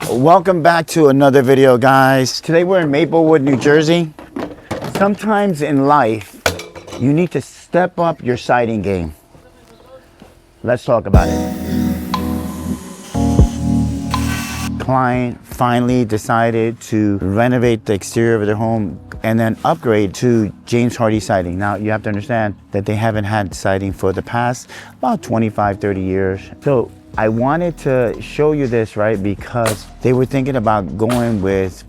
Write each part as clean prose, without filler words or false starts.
Welcome back to another video, guys. Today we're in Maplewood, New Jersey. Sometimes in life, you need to step up your siding game. Let's talk about it. Client finally decided to renovate the exterior of their home and then upgrade to James Hardie siding. Now, you have to understand that they haven't had siding for the past about 25, 30 years. So I wanted to show you this, right? Because they were thinking about going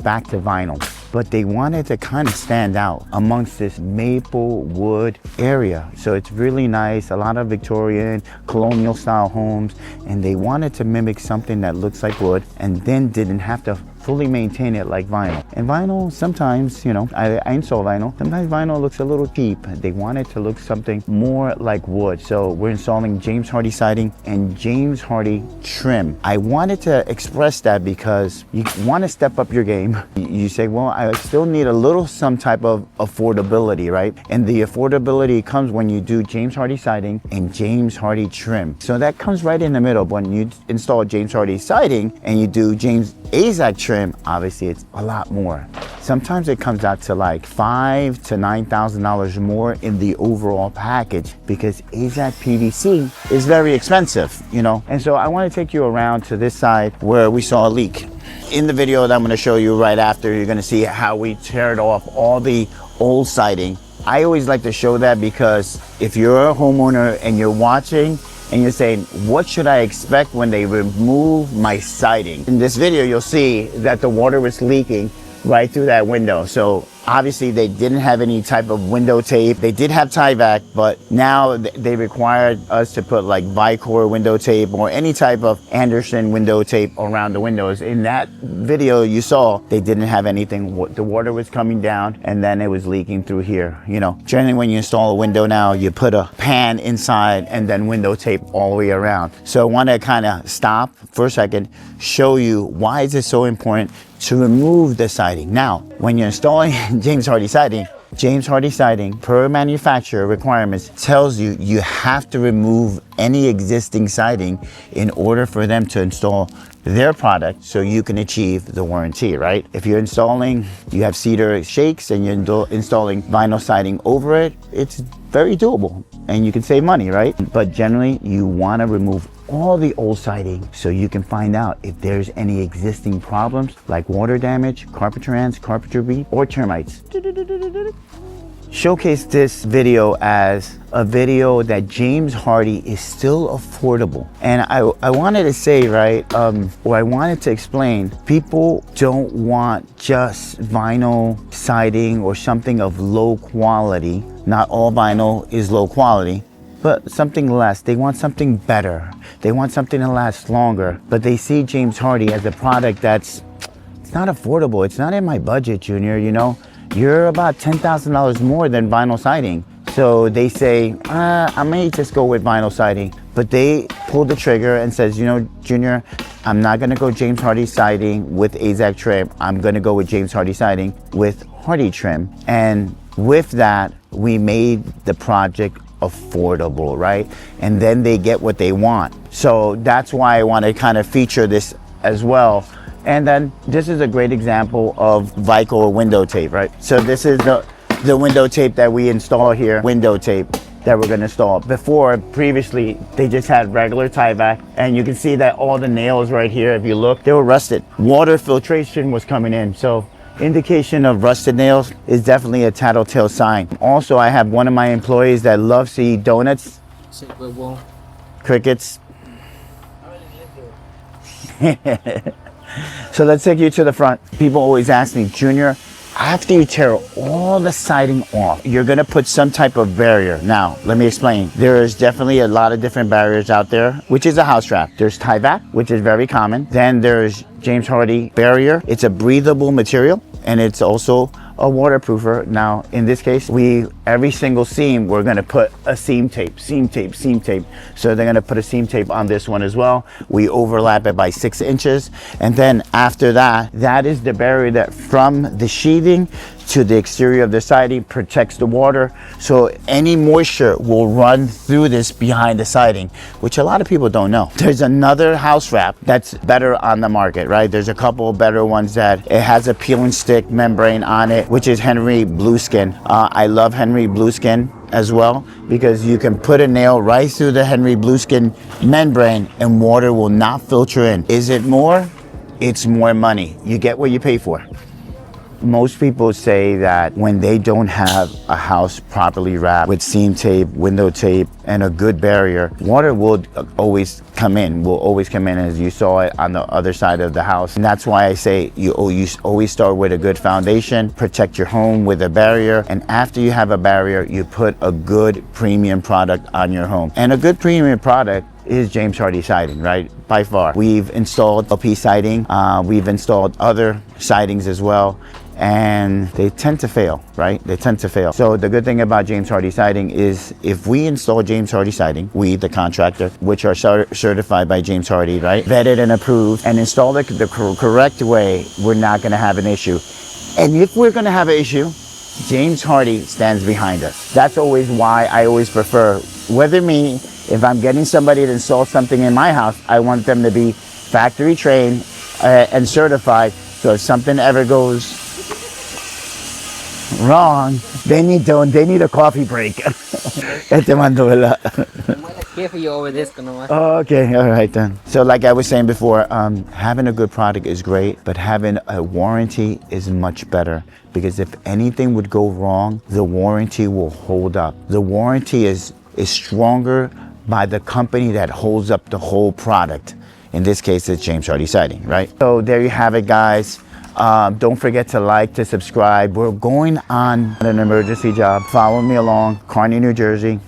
back to vinyl, but they wanted to kind of stand out amongst this maple wood area. So it's really nice, a lot of Victorian, colonial style homes, and they wanted to mimic something that looks like wood and then didn't have to fully maintain it like vinyl. And vinyl, sometimes, you know, I install vinyl. Sometimes vinyl looks a little cheap. They wanted to look something more like wood. So we're installing James Hardie siding and James Hardie trim. I wanted to express that because you want to step up your game. You say, well, I still need a little some type of affordability, right? And the affordability comes when you do James Hardie siding and James Hardie trim. So that comes right in the middle. When you install James Hardie siding and you do James AZAC trim, obviously it's a lot more. Sometimes it comes out to like $5,000 to $9,000 more in the overall package because AZAC PVC is very expensive, you know? And so I want to take you around to this side where we saw a leak. In the video that I'm going to show you right after, you're going to see how we teared off all the old siding. I always like to show that because if you're a homeowner and you're watching and you're saying, what should I expect when they remove my siding? In this video, you'll see that the water was leaking right through that window. So obviously they didn't have any type of window tape. They did have Tyvek, but now they required us to put like Vicor window tape or any type of Anderson window tape around the windows. In that video you saw, they didn't have anything. The water was coming down and then it was leaking through here. You know, generally when you install a window now, you put a pan inside and then window tape all the way around. So I want to kind of stop for a second, show you why is it so important to remove the siding. Now, when you're installing James Hardie siding, per manufacturer requirements, tells you you have to remove any existing siding in order for them to install their product so you can achieve the warranty, right? If you're installing, you have cedar shakes and you're installing vinyl siding over it, it's very doable and you can save money, right? But generally, you want to remove all the old siding so you can find out if there's any existing problems like water damage, carpenter ants, carpenter beet, or termites. Showcase this video as a video that James Hardie is still affordable. And I wanted to say, right, or I wanted to explain, people don't want just vinyl siding or something of low quality. Not all vinyl is low quality, but something less. They want something better. They want something to last longer, but they see James Hardie as a product it's not affordable. It's not in my budget, Junior, you know? You're about $10,000 more than vinyl siding. So they say, I may just go with vinyl siding, but they pull the trigger and says, you know, Junior, I'm not gonna go James Hardie siding with AZAC trim. I'm gonna go with James Hardie siding with Hardie trim. And with that, we made the project affordable, right? And then they get what they want. So that's why I want to kind of feature this as well. And then this is a great example of Vicor window tape, right? So this is the window tape that we install here, window tape that we're going to install. Previously, they just had regular Tyvek, and you can see that all the nails right here, if you look, they were rusted. Water filtration was coming in, so indication of rusted nails is definitely a tattletale sign. Also, I have one of my employees that loves to eat donuts, crickets. So let's take you to the front. People always ask me, Junior, after you tear all the siding off, you're gonna put some type of barrier. Now, let me explain. There is definitely a lot of different barriers out there, which is a house wrap. There's Tyvek, which is very common. Then there's James Hardie barrier. It's a breathable material, and it's also a waterproofer. Now, in this case, every single seam, we're gonna put a seam tape. So they're gonna put a seam tape on this one as well. We overlap it by 6 inches. And then after that, that is the barrier that from the sheathing to the exterior of the siding protects the water. So any moisture will run through this behind the siding, which a lot of people don't know. There's another house wrap that's better on the market, right? There's a couple of better ones that it has a peel and stick membrane on it, which is Henry Blueskin. I love Henry Blueskin as well, because you can put a nail right through the Henry Blueskin membrane and water will not filter in. Is it more? It's more money. You get what you pay for. Most people say that when they don't have a house properly wrapped with seam tape, window tape, and a good barrier, water will always come in, as you saw it on the other side of the house. And that's why I say you always start with a good foundation, protect your home with a barrier, and after you have a barrier, you put a good premium product on your home. And a good premium product is James Hardie siding, right? By far. We've installed LP siding, we've installed other sidings as well, and they tend to fail, right? They tend to fail. So the good thing about James Hardie siding is if we install James Hardie siding, we, the contractor, which are certified by James Hardie, right? Vetted and approved, and install it the correct way, we're not gonna have an issue. And if we're gonna have an issue, James Hardie stands behind us. That's always why I always prefer, if I'm getting somebody to install something in my house, I want them to be factory trained and certified. So if something ever goes wrong, they need a coffee break. Here for you over this. Oh, okay, all right then. So like I was saying before, having a good product is great, but having a warranty is much better, because if anything would go wrong, the warranty will hold up. The warranty is stronger by the company that holds up the whole product. In this case, it's James Hardie siding, right? So there you have it, guys. Don't forget to like, to subscribe. We're going on an emergency job. Follow me along, Kearney, New Jersey.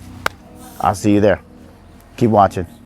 I'll see you there. Keep watching.